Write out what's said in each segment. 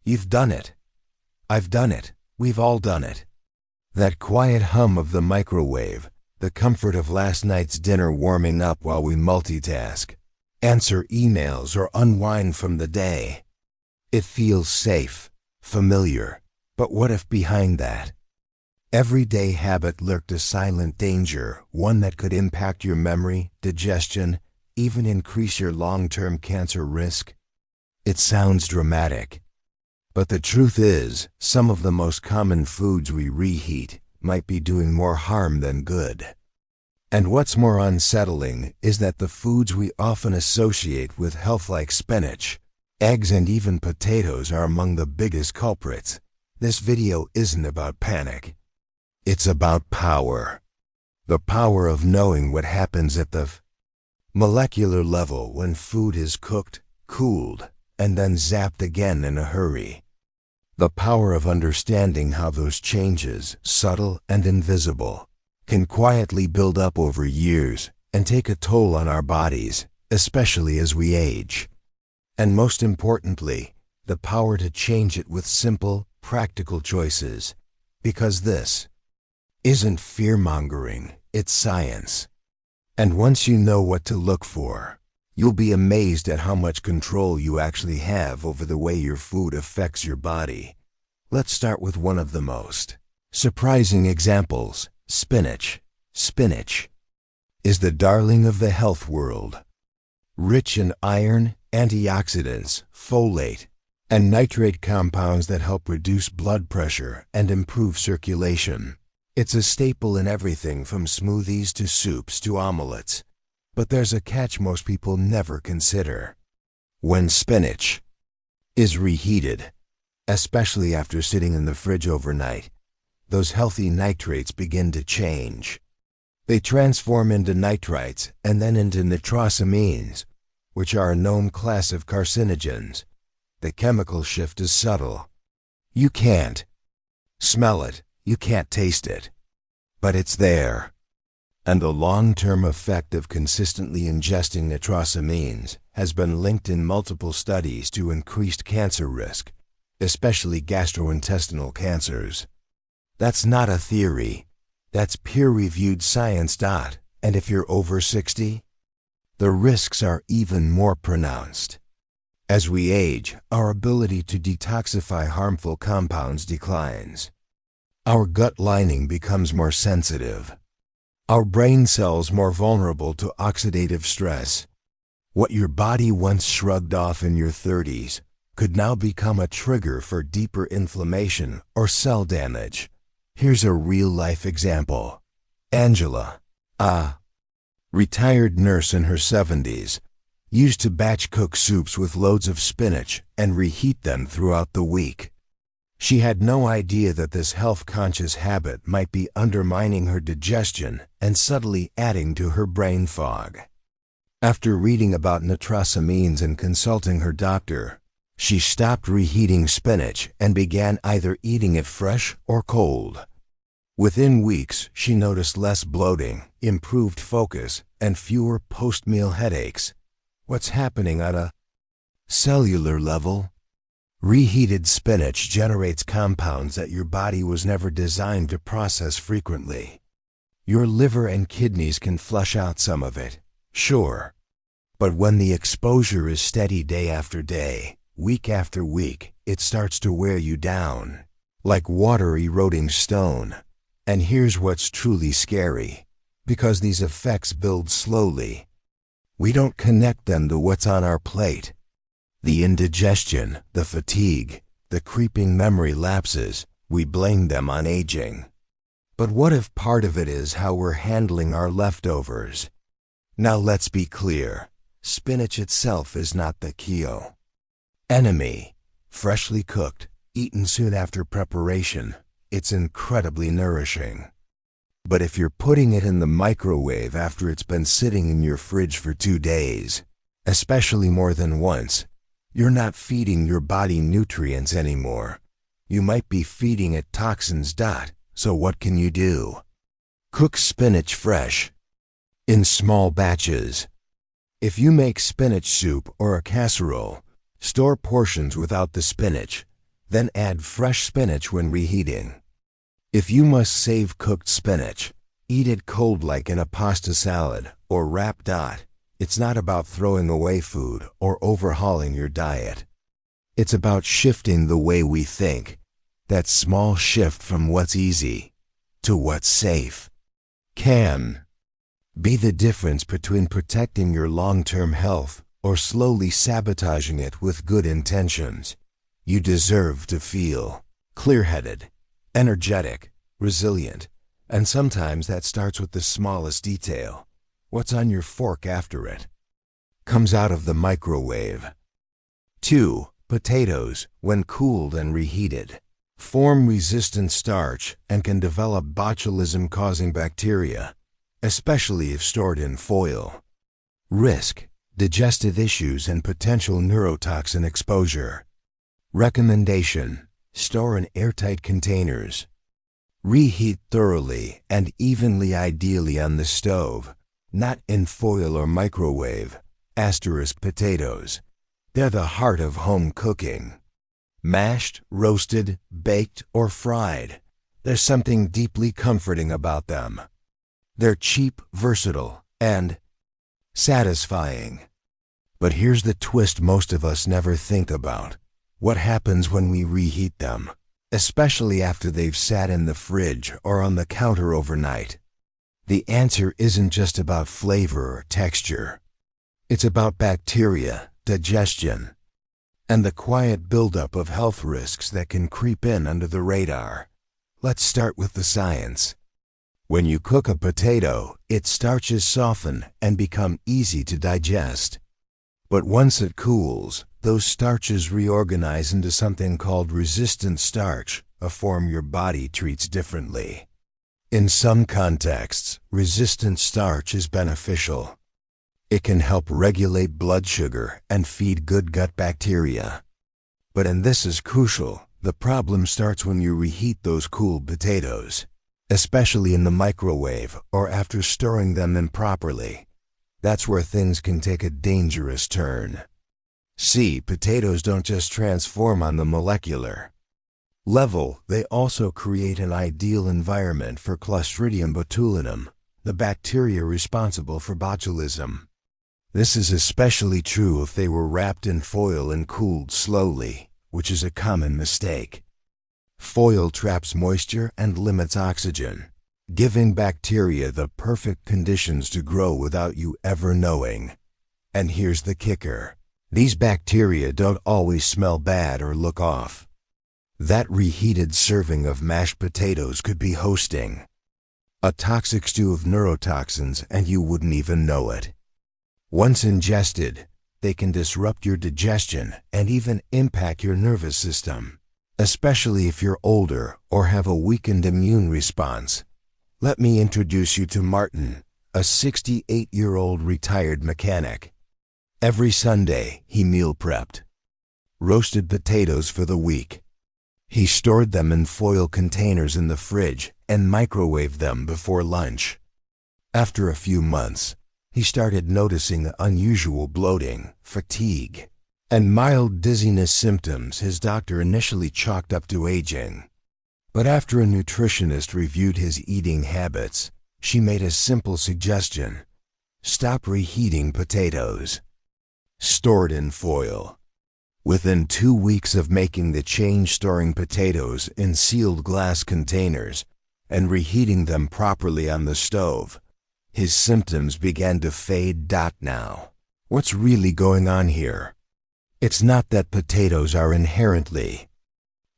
You've done it. I've done it. We've all done it. That quiet hum of the microwave, the comfort of last night's dinner warming up while we multitask, answer emails or unwind from the day. It feels safe, familiar, but what if behind that everyday habit lurked a silent danger, one that could impact your memory, digestion, even increase your long-term cancer risk? It sounds dramatic, but the truth is, some of the most common foods we reheat might be doing more harm than good. And what's more unsettling is that the foods we often associate with health, like spinach, eggs, and even potatoes, are among the biggest culprits. This video isn't about panic. It's about power. The power of knowing what happens at the molecular level when food is cooked, cooled, and then zapped again in a hurry. The power of understanding how those changes, subtle and invisible, can quietly build up over years and take a toll on our bodies, especially as we age. And most importantly, the power to change it with simple, practical choices. Because this isn't fear-mongering, it's science. And once you know what to look for, you'll be amazed at how much control you actually have over the way your food affects your body. Let's start with one of the most surprising examples: spinach. Spinach is the darling of the health world. Rich in iron, antioxidants, folate, and nitrate compounds that help reduce blood pressure and improve circulation. It's a staple in everything from smoothies to soups to omelets. But there's a catch most people never consider. When spinach is reheated, especially after sitting in the fridge overnight, those healthy nitrates begin to change. They transform into nitrites and then into nitrosamines, which are a known class of carcinogens. The chemical shift is subtle. You can't smell it, you can't taste it, but it's there. And the long-term effect of consistently ingesting nitrosamines has been linked in multiple studies to increased cancer risk, especially gastrointestinal cancers. That's not a theory. That's peer-reviewed science. And if you're over 60, the risks are even more pronounced. As we age, our ability to detoxify harmful compounds declines. Our gut lining becomes more sensitive. Our brain cells more vulnerable to oxidative stress. What your body once shrugged off in your 30s could now become a trigger for deeper inflammation or cell damage. Here's a real-life example. Angela, a retired nurse in her 70s, used to batch cook soups with loads of spinach and reheat them throughout the week. She had no idea that this health-conscious habit might be undermining her digestion and subtly adding to her brain fog. After reading about nitrosamines and consulting her doctor, she stopped reheating spinach and began either eating it fresh or cold. Within weeks, she noticed less bloating, improved focus, and fewer post-meal headaches. What's happening at a cellular level? Reheated spinach generates compounds that your body was never designed to process frequently. Your liver and kidneys can flush out some of it, sure. But when the exposure is steady day after day, week after week, it starts to wear you down, like water eroding stone. And here's what's truly scary. Because these effects build slowly, we don't connect them to what's on our plate. The indigestion, the fatigue, the creeping memory lapses, we blame them on aging. But what if part of it is how we're handling our leftovers? Now let's be clear. Spinach itself is not the enemy. Freshly cooked, eaten soon after preparation, it's incredibly nourishing. But if you're putting it in the microwave after it's been sitting in your fridge for 2 days, especially more than once, you're not feeding your body nutrients anymore. You might be feeding it toxins. So what can you do? Cook spinach fresh, in small batches. If you make spinach soup or a casserole, store portions without the spinach. Then add fresh spinach when reheating. If you must save cooked spinach, eat it cold like in a pasta salad or wrap. It's not about throwing away food or overhauling your diet. It's about shifting the way we think. That small shift from what's easy to what's safe can be the difference between protecting your long-term health or slowly sabotaging it with good intentions. You deserve to feel clear-headed, energetic, resilient, and sometimes that starts with the smallest detail. What's on your fork after it comes out of the microwave? 2. Potatoes, when cooled and reheated, form resistant starch and can develop botulism-causing bacteria, especially if stored in foil. Risk: digestive issues and potential neurotoxin exposure. Recommendation: store in airtight containers. Reheat thoroughly and evenly, ideally on the stove, not in foil or microwave. Potatoes. They're the heart of home cooking. Mashed, roasted, baked, or fried, there's something deeply comforting about them. They're cheap, versatile, and satisfying. But here's the twist most of us never think about. What happens when we reheat them, especially after they've sat in the fridge or on the counter overnight? The answer isn't just about flavor or texture. It's about bacteria, digestion, and the quiet buildup of health risks that can creep in under the radar. Let's start with the science. When you cook a potato, its starches soften and become easy to digest. But once it cools, those starches reorganize into something called resistant starch, a form your body treats differently. In some contexts, resistant starch is beneficial. It can help regulate blood sugar and feed good gut bacteria. But, and this is crucial, the problem starts when you reheat those cooled potatoes, especially in the microwave or after storing them improperly. That's where things can take a dangerous turn. See, potatoes don't just transform on the molecular level, they also create an ideal environment for Clostridium botulinum, the bacteria responsible for botulism. This is especially true if they were wrapped in foil and cooled slowly, which is a common mistake. Foil traps moisture and limits oxygen, giving bacteria the perfect conditions to grow without you ever knowing. And here's the kicker: these bacteria don't always smell bad or look off. That reheated serving of mashed potatoes could be hosting a toxic stew of neurotoxins and you wouldn't even know it. Once ingested, they can disrupt your digestion and even impact your nervous system, especially if you're older or have a weakened immune response. Let me introduce you to Martin, a 68-year-old retired mechanic. Every Sunday, he meal prepped roasted potatoes for the week. He stored them in foil containers in the fridge and microwaved them before lunch. After a few months, he started noticing unusual bloating, fatigue, and mild dizziness symptoms his doctor initially chalked up to aging. But after a nutritionist reviewed his eating habits, she made a simple suggestion: stop reheating potatoes. Stored in foil. Within 2 weeks of making the change, storing potatoes in sealed glass containers and reheating them properly on the stove, his symptoms began to fade. Now, what's really going on here? It's not that potatoes are inherently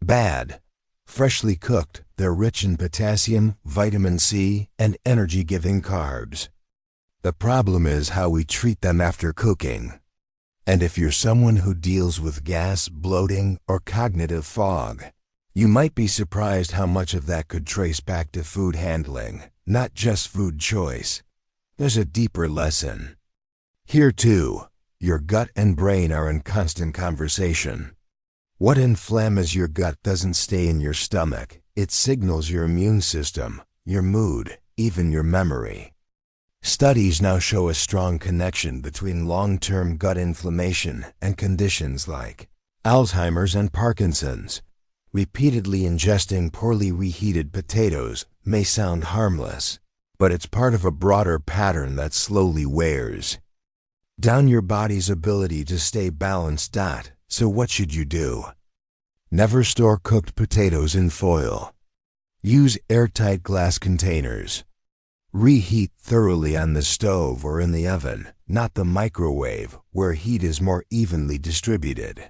bad. Freshly cooked, they're rich in potassium, vitamin C, and energy-giving carbs. The problem is how we treat them after cooking. And if you're someone who deals with gas, bloating, or cognitive fog, you might be surprised how much of that could trace back to food handling, not just food choice. There's a deeper lesson. Here too, your gut and brain are in constant conversation. What inflames your gut doesn't stay in your stomach. It signals your immune system, your mood, even your memory. Studies now show a strong connection between long-term gut inflammation and conditions like Alzheimer's and Parkinson's. Repeatedly ingesting poorly reheated potatoes may sound harmless, but it's part of a broader pattern that slowly wears down your body's ability to stay balanced. So what should you do? Never store cooked potatoes in foil. Use airtight glass containers. Reheat thoroughly on the stove or in the oven, not the microwave, where heat is more evenly distributed.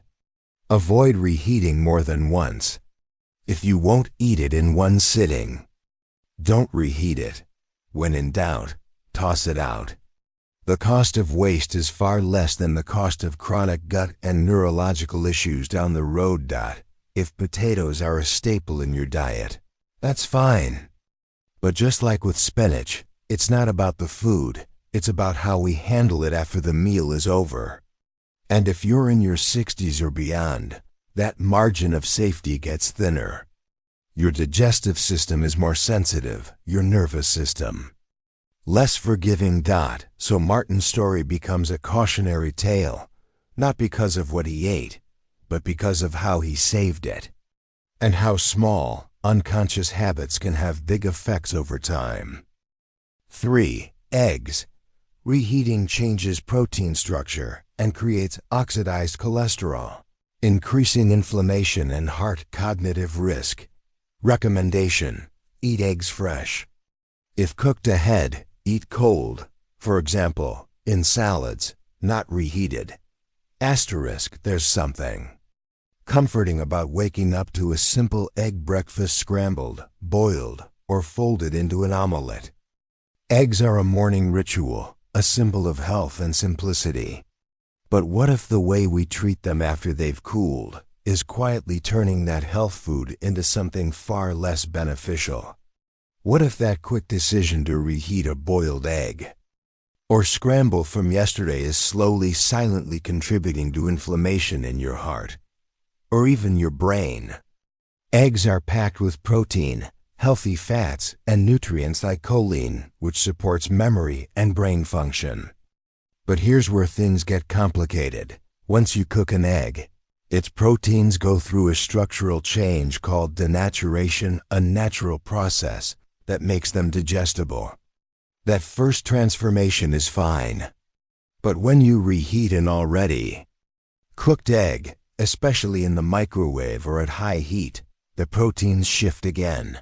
Avoid reheating more than once. If you won't eat it in one sitting, don't reheat it. When in doubt, toss it out. The cost of waste is far less than the cost of chronic gut and neurological issues down the road. If potatoes are a staple in your diet, that's fine. But just like with spinach, it's not about the food, it's about how we handle it after the meal is over. And if you're in your 60s or beyond, that margin of safety gets thinner. Your digestive system is more sensitive, your nervous system less forgiving. So Martin's story becomes a cautionary tale, not because of what he ate, but because of how he saved it, and how small, unconscious habits can have big effects over time. 3. Eggs. Reheating changes protein structure and creates oxidized cholesterol, increasing inflammation and heart cognitive risk. Recommendation: eat eggs fresh. If cooked ahead, eat cold, for example, in salads, not reheated. There's something comforting about waking up to a simple egg breakfast, scrambled, boiled, or folded into an omelette. Eggs are a morning ritual, a symbol of health and simplicity. But what if the way we treat them after they've cooled is quietly turning that health food into something far less beneficial? What if that quick decision to reheat a boiled egg or scramble from yesterday is slowly, silently contributing to inflammation in your heart or even your brain? Eggs are packed with protein, healthy fats, and nutrients like choline, which supports memory and brain function. But here's where things get complicated. Once you cook an egg, its proteins go through a structural change called denaturation, a natural process that makes them digestible. That first transformation is fine. But when you reheat an already cooked egg, especially in the microwave or at high heat, the proteins shift again.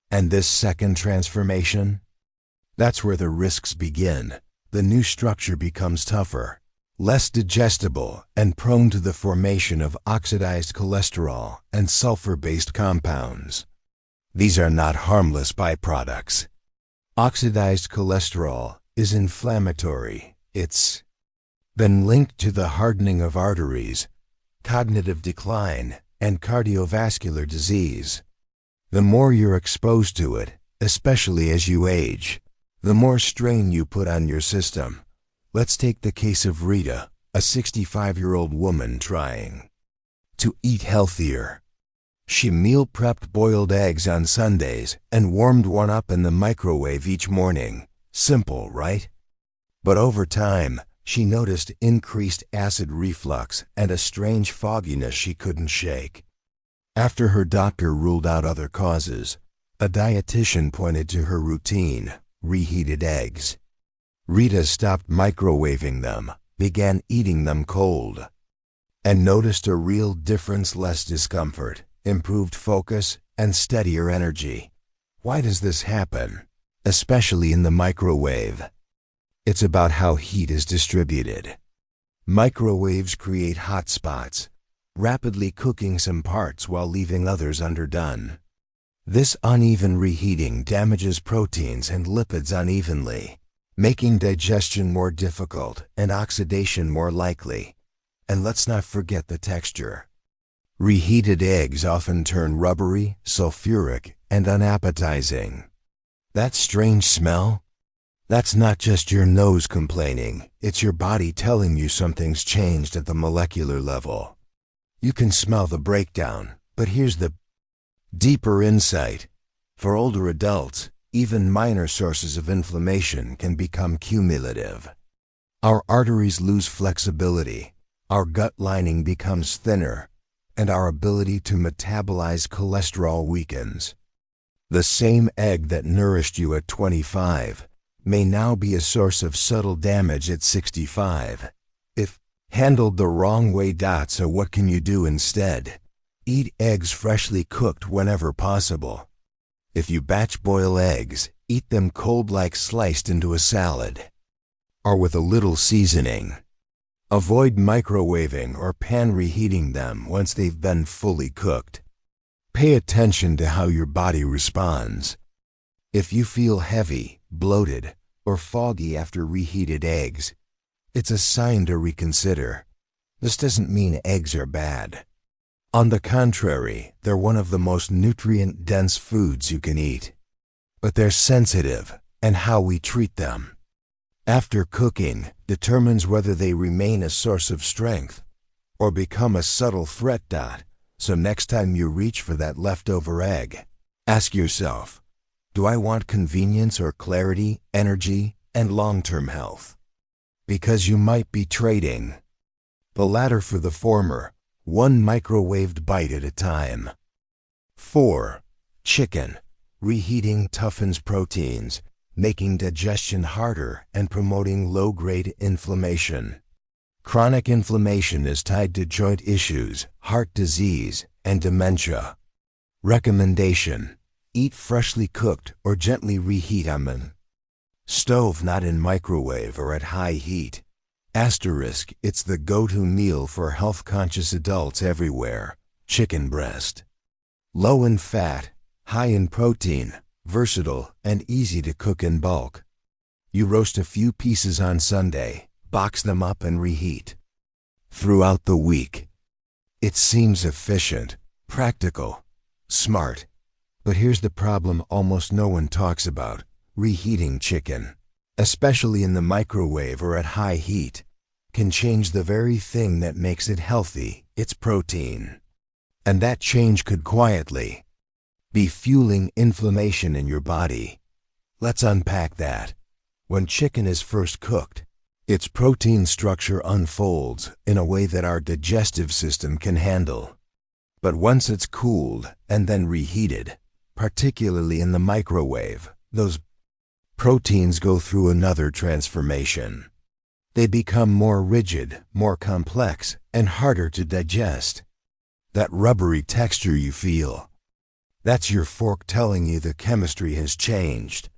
And this second transformation? That's where the risks begin. The new structure becomes tougher, less digestible, and prone to the formation of oxidized cholesterol and sulfur-based compounds. These are not harmless byproducts. Oxidized cholesterol is inflammatory. It's been linked to the hardening of arteries, cognitive decline, and cardiovascular disease. The more you're exposed to it, especially as you age, the more strain you put on your system. Let's take the case of Rita, a 65-year-old woman trying to eat healthier. She meal prepped boiled eggs on Sundays and warmed one up in the microwave each morning. Simple, right? But over time, she noticed increased acid reflux and a strange fogginess she couldn't shake. After her doctor ruled out other causes, a dietitian pointed to her routine: reheated eggs. Rita stopped microwaving them, began eating them cold, and noticed a real difference: less discomfort, improved focus, and steadier energy. Why does this happen, especially in the microwave? It's about how heat is distributed. Microwaves create hot spots, rapidly cooking some parts while leaving others underdone. This uneven reheating damages proteins and lipids unevenly, making digestion more difficult and oxidation more likely. And let's not forget the texture. Reheated eggs often turn rubbery, sulfuric, and unappetizing. That strange smell? That's not just your nose complaining, it's your body telling you something's changed at the molecular level. You can smell the breakdown, but here's the deeper insight. For older adults, even minor sources of inflammation can become cumulative. Our arteries lose flexibility, our gut lining becomes thinner, and our ability to metabolize cholesterol weakens. The same egg that nourished you at 25 may now be a source of subtle damage at 65. If handled the wrong way. So what can you do instead? Eat eggs freshly cooked whenever possible. If you batch boil eggs, eat them cold like sliced into a salad, or with a little seasoning. Avoid microwaving or pan reheating them once they've been fully cooked. Pay attention to how your body responds. If you feel heavy, bloated, or foggy after reheated eggs, it's a sign to reconsider. This doesn't mean eggs are bad. On the contrary, they're one of the most nutrient-dense foods you can eat. But they're sensitive, and how we treat them after cooking determines whether they remain a source of strength or become a subtle threat. So next time you reach for that leftover egg, ask yourself, do I want convenience or clarity, energy, and long-term health? Because you might be trading the latter for the former, one microwaved bite at a time. 4. Chicken. Reheating toughens proteins, making digestion harder and promoting low-grade inflammation. Chronic inflammation is tied to joint issues, heart disease, and dementia. Recommendation: eat freshly cooked or gently reheat on stove, not in microwave or at high heat. Asterisk, it's the go-to meal for health-conscious adults everywhere. Chicken breast. Low in fat, high in protein, versatile, and easy to cook in bulk. You roast a few pieces on Sunday, box them up and reheat throughout the week. It seems efficient, practical, smart. But here's the problem almost no one talks about: reheating chicken, especially in the microwave or at high heat, can change the very thing that makes it healthy, its protein. And that change could quietly be fueling inflammation in your body. Let's unpack that. When chicken is first cooked, its protein structure unfolds in a way that our digestive system can handle. But once it's cooled and then reheated, particularly in the microwave, those proteins go through another transformation. They become more rigid, more complex, and harder to digest. That rubbery texture you feel, that's your fork telling you the chemistry has changed.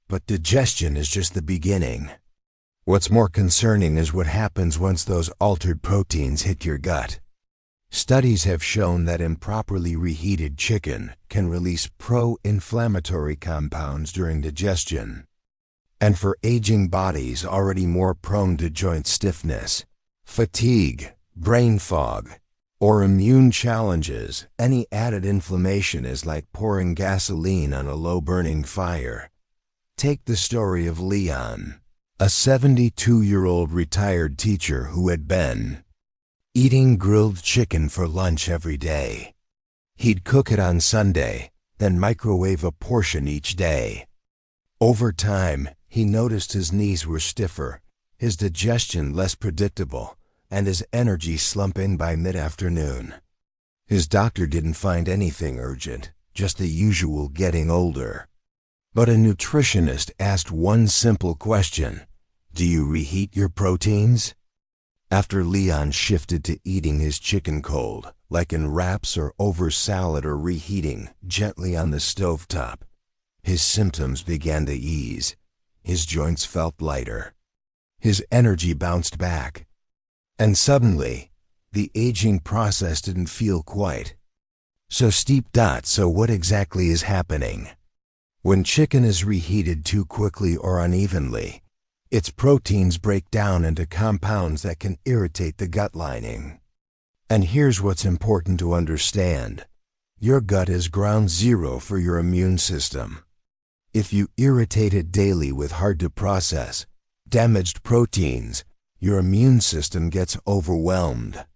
But digestion is just the beginning. What's more concerning is what happens once those altered proteins hit your gut. Studies have shown that improperly reheated chicken can release pro-inflammatory compounds during digestion. And for aging bodies already more prone to joint stiffness, fatigue, brain fog, or immune challenges, any added inflammation is like pouring gasoline on a low-burning fire. Take the story of Leon, a 72-year-old retired teacher who had been eating grilled chicken for lunch every day. He'd cook it on Sunday, then microwave a portion each day. Over time, he noticed his knees were stiffer, his digestion less predictable, and his energy slumping by mid-afternoon. His doctor didn't find anything urgent, just the usual getting older. But a nutritionist asked one simple question: do you reheat your proteins? After Leon shifted to eating his chicken cold, like in wraps or over salad, or reheating gently on the stovetop, his symptoms began to ease. His joints felt lighter. His energy bounced back. And suddenly, the aging process didn't feel quite so steep. So what exactly is happening? When chicken is reheated too quickly or unevenly, its proteins break down into compounds that can irritate the gut lining. And here's what's important to understand: your gut is ground zero for your immune system. If you irritate it daily with hard-to-process, damaged proteins, your immune system gets overwhelmed.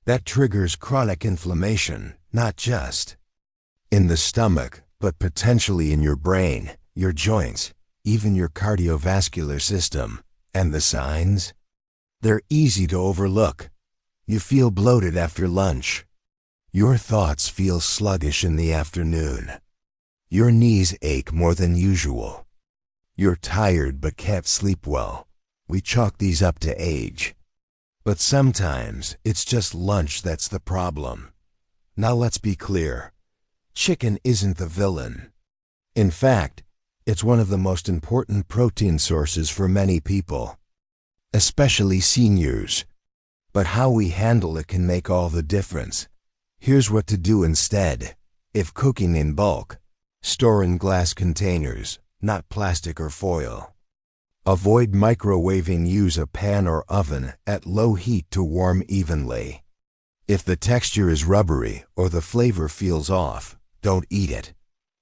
That triggers chronic inflammation, not just in the stomach, but potentially in your brain, your joints, even your cardiovascular system. And the signs? They're easy to overlook. You feel bloated after lunch. Your thoughts feel sluggish in the afternoon. Your knees ache more than usual. You're tired but can't sleep well. We chalk these up to age. But sometimes it's just lunch that's the problem. Now let's be clear. Chicken isn't the villain. In fact, it's one of the most important protein sources for many people, especially seniors. But how we handle it can make all the difference. Here's what to do instead. If cooking in bulk, store in glass containers, not plastic or foil. Avoid microwaving. Use a pan or oven at low heat to warm evenly. If the texture is rubbery or the flavor feels off, don't eat it.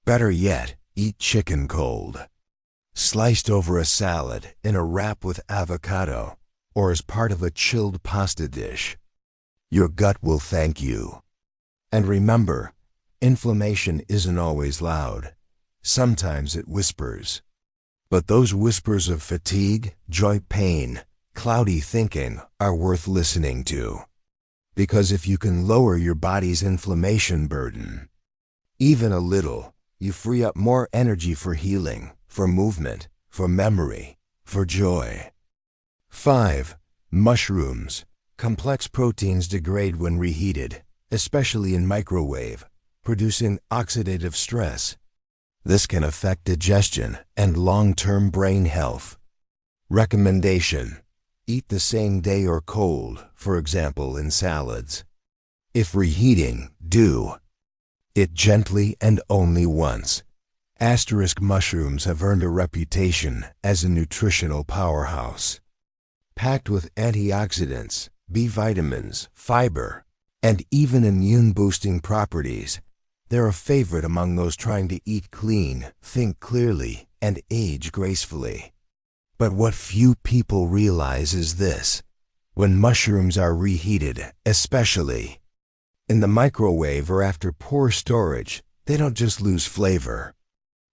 Better yet, eat chicken cold. Sliced over a salad, in a wrap with avocado, or as part of a chilled pasta dish. Your gut will thank you. And remember, inflammation isn't always loud. Sometimes it whispers. But those whispers of fatigue, joint pain, cloudy thinking are worth listening to. Because if you can lower your body's inflammation burden, even a little, you free up more energy for healing, for movement, for memory, for joy. 5. Mushrooms. Complex proteins degrade when reheated, especially in microwave, producing oxidative stress. This can affect digestion and long-term brain health. Recommendation: eat the same day or cold, for example in salads. If reheating, do it gently and only once. Mushrooms have earned a reputation as a nutritional powerhouse. Packed with antioxidants, B vitamins, fiber, and even immune-boosting properties, they're a favorite among those trying to eat clean, think clearly, and age gracefully. But what few people realize is this: when mushrooms are reheated, especially in the microwave or after poor storage, they don't just lose flavor.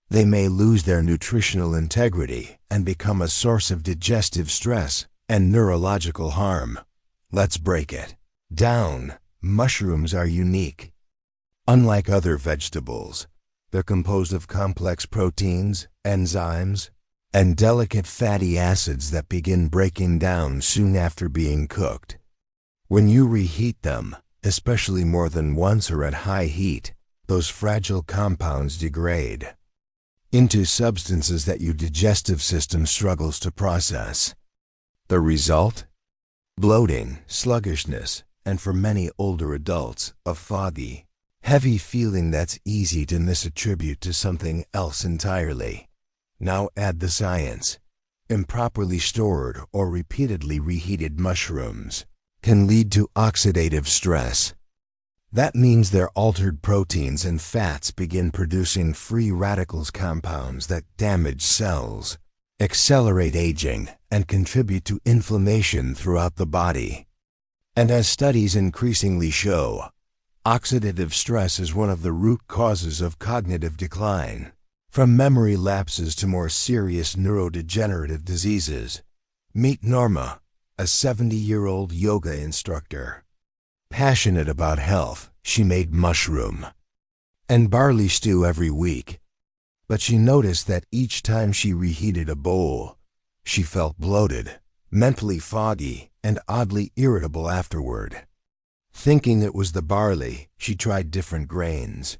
They may lose their nutritional integrity and become a source of digestive stress and neurological harm. Let's break it down. Mushrooms are unique. Unlike other vegetables, they're composed of complex proteins, enzymes, and delicate fatty acids that begin breaking down soon after being cooked. When you reheat them, especially more than once or at high heat, those fragile compounds degrade into substances that your digestive system struggles to process. The result? Bloating, sluggishness, and for many older adults, a foggy, heavy feeling that's easy to misattribute to something else entirely. Now add the science. Improperly stored or repeatedly reheated mushrooms can lead to oxidative stress. That means their altered proteins and fats begin producing free radicals compounds that damage cells, accelerate aging, and contribute to inflammation throughout the body. And as studies increasingly show, oxidative stress is one of the root causes of cognitive decline, from memory lapses to more serious neurodegenerative diseases. Meet Norma, a 70-year-old yoga instructor. Passionate about health, she made mushroom and barley stew every week. But she noticed that each time she reheated a bowl, she felt bloated, mentally foggy, and oddly irritable afterward. Thinking it was the barley, she tried different grains.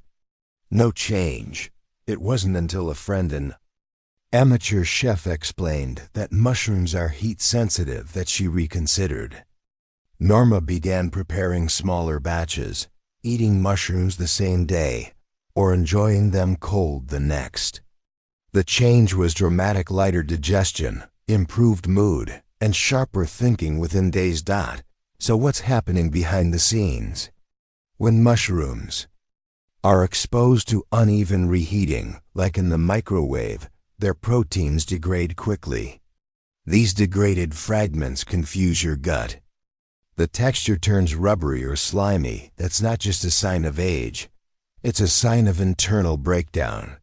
No change. It wasn't until a friend, an amateur chef, explained that mushrooms are heat sensitive that she reconsidered. Norma began preparing smaller batches, eating mushrooms the same day, or enjoying them cold the next. The change was dramatic: lighter digestion, improved mood, and sharper thinking within days. So what's happening behind the scenes? When mushrooms are exposed to uneven reheating, like in the microwave, their proteins degrade quickly. These degraded fragments confuse your gut. The texture turns rubbery or slimy. That's not just a sign of age. It's a sign of internal breakdown.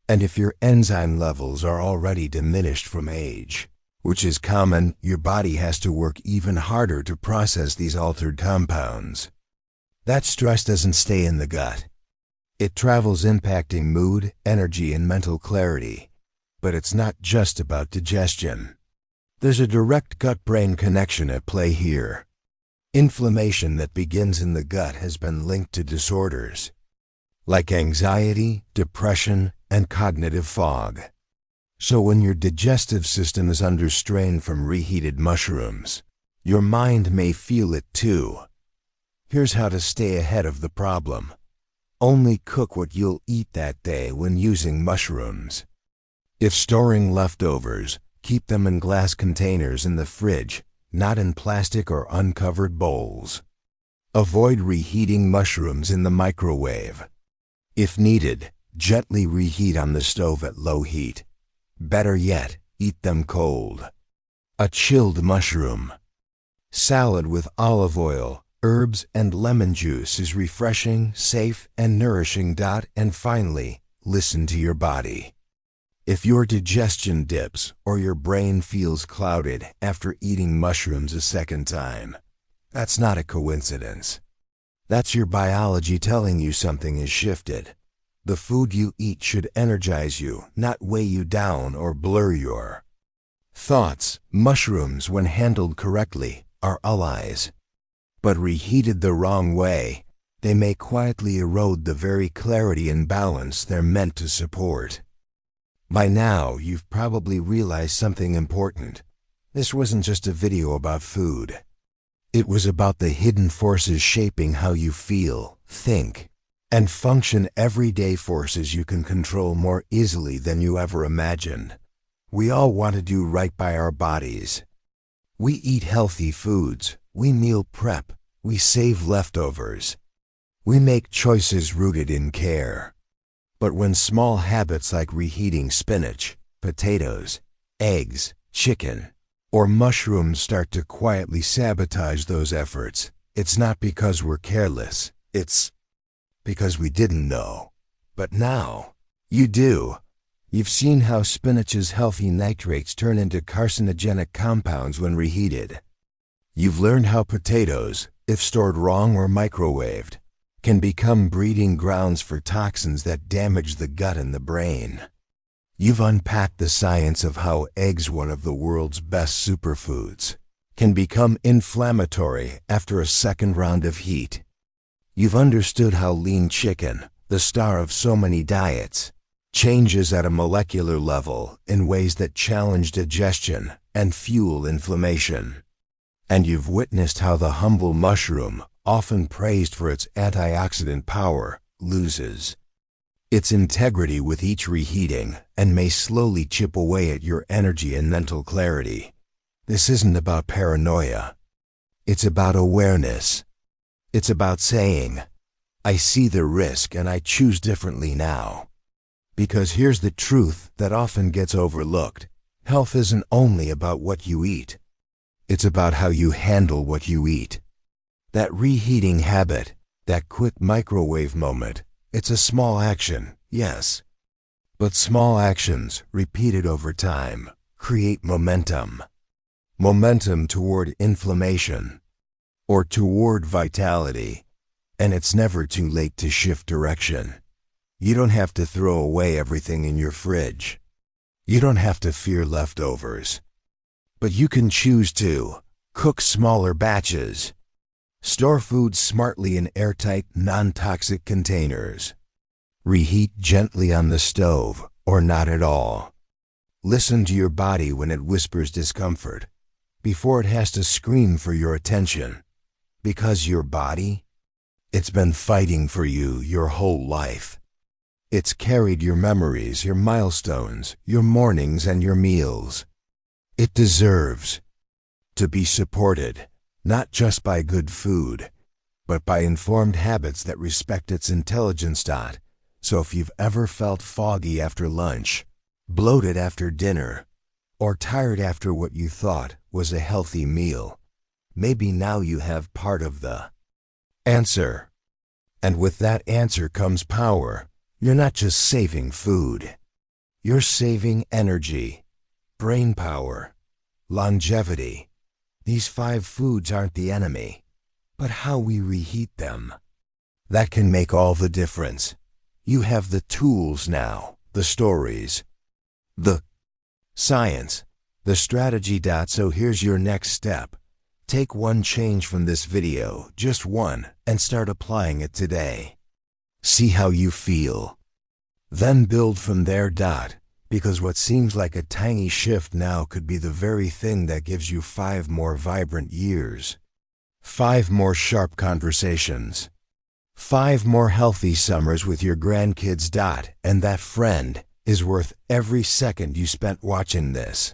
And if your enzyme levels are already diminished from age, which is common, your body has to work even harder to process these altered compounds. That stress doesn't stay in the gut. It travels, impacting mood, energy, and mental clarity. But it's not just about digestion. There's a direct gut-brain connection at play here. Inflammation that begins in the gut has been linked to disorders like anxiety, depression, and cognitive fog. So when your digestive system is under strain from reheated mushrooms, your mind may feel it too. Here's how to stay ahead of the problem. Only cook what you'll eat that day when using mushrooms. If storing leftovers, keep them in glass containers in the fridge, not in plastic or uncovered bowls. Avoid reheating mushrooms in the microwave. If needed, gently reheat on the stove at low heat. Better yet, eat them cold. A chilled mushroom salad with olive oil, herbs, and lemon juice is refreshing, safe, and nourishing. And finally, listen to your body. If your digestion dips or your brain feels clouded after eating mushrooms a second time, that's not a coincidence. That's your biology telling you something has shifted. The food you eat should energize you, not weigh you down or blur your thoughts. Mushrooms, when handled correctly, are allies. But reheated the wrong way, they may quietly erode the very clarity and balance they're meant to support. By now, you've probably realized something important. This wasn't just a video about food. It was about the hidden forces shaping how you feel, think, and function every day, forces you can control more easily than you ever imagined. We all want to do right by our bodies. We eat healthy foods, we meal prep, we save leftovers. We make choices rooted in care. But when small habits like reheating spinach, potatoes, eggs, chicken, or mushrooms start to quietly sabotage those efforts, it's not because we're careless, it's because we didn't know. But now, you do. You've seen how spinach's healthy nitrates turn into carcinogenic compounds when reheated. You've learned how potatoes, if stored wrong or microwaved, can become breeding grounds for toxins that damage the gut and the brain. You've unpacked the science of how eggs, one of the world's best superfoods, can become inflammatory after a second round of heat. You've understood how lean chicken, the star of so many diets, changes at a molecular level in ways that challenge digestion and fuel inflammation. And you've witnessed how the humble mushroom, often praised for its antioxidant power, loses its integrity with each reheating and may slowly chip away at your energy and mental clarity. This isn't about paranoia. It's about awareness. It's about saying, I see the risk and I choose differently now. Because here's the truth that often gets overlooked. Health isn't only about what you eat. It's about how you handle what you eat. That reheating habit, that quick microwave moment, it's a small action, yes. But small actions, repeated over time, create momentum. Momentum toward inflammation, or toward vitality. And it's never too late to shift direction. You don't have to throw away everything in your fridge. You don't have to fear leftovers. But you can choose to cook smaller batches. Store food smartly in airtight, non-toxic containers. Reheat gently on the stove, or not at all. Listen to your body when it whispers discomfort, before it has to scream for your attention. Because your body, it's been fighting for you your whole life. It's carried your memories, your milestones, your mornings, and your meals. It deserves to be supported, not just by good food, but by informed habits that respect its intelligence. So if you've ever felt foggy after lunch, bloated after dinner, or tired after what you thought was a healthy meal, maybe now you have part of the answer. And with that answer comes power. You're not just saving food. You're saving energy, brain power, longevity. These 5 foods aren't the enemy, but how we reheat them. That can make all the difference. You have the tools now, the stories, the science, the strategy. So here's your next step. Take one change from this video, just one, and start applying it today. See how you feel. Then build from there. Because what seems like a tiny shift now could be the very thing that gives you 5 more vibrant years, 5 more sharp conversations, 5 more healthy summers with your grandkids. And that friend is worth every second you spent watching this.